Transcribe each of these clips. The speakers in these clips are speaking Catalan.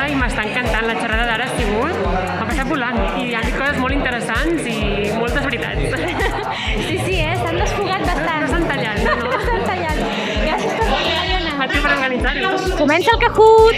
I m'està encantant, la xerrada d'ara ha sigut, m'ha passat volant i han dit coses molt interessants i moltes veritats. Sí, s'han desfogat bastant. No estan tallant, no? Estan tallant. Gràcies per venir, Mariona. A tu per organitzar-ho. Comença el Kahoot!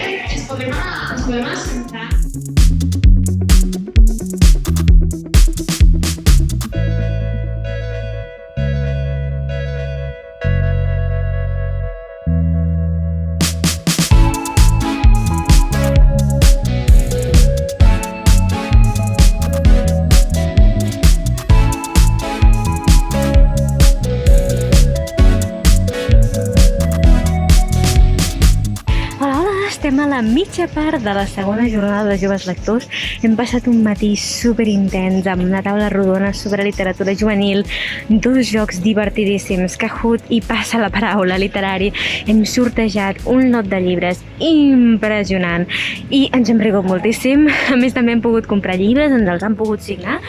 Estem a la mitja part de la segona jornada de joves lectors. Hem passat un matí superintens amb una taula rodona sobre literatura juvenil, 2 jocs divertidíssims, Kahoot i Passa la paraula literari. Hem sortejat un lot de llibres impressionant i ens hem rigut moltíssim. A més, també hem pogut comprar llibres, ens els han pogut signar.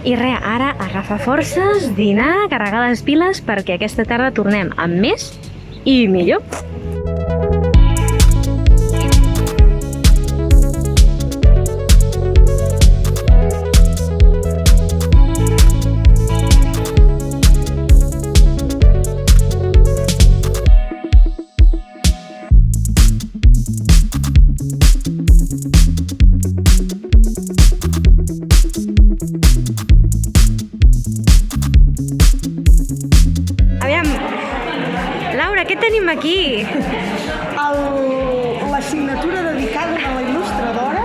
I res, ara a agafar forces, dinar, carregar les piles, perquè aquesta tarda tornem amb més i millor. Què tenim aquí? L'assignatura dedicada a la il·lustradora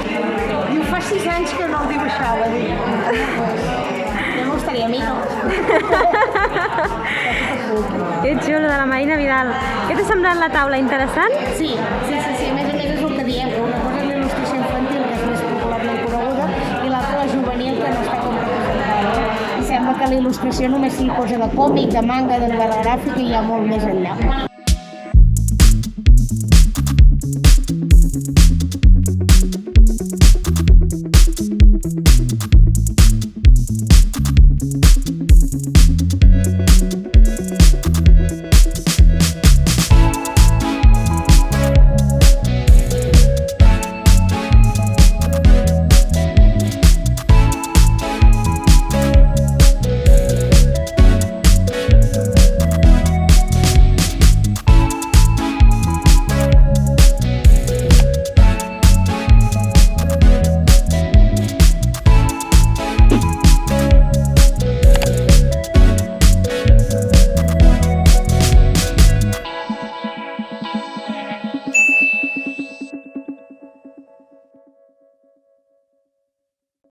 i ho fa 6 anys que no el dibuixava. Ja m'estaria a mi, no? Que xulo, de la Marina Vidal. Què t'ha semblat la taula? Interessant? Sí. A més és el que diem, una cosa és la il·lustració infantil, que és més popularment coneguda, i l'altra la juvenil, que no està com representada. I sembla que la il·lustració només sigui cosa de còmic, de manga, de novel·la gràfica i hi ha molt més enllà.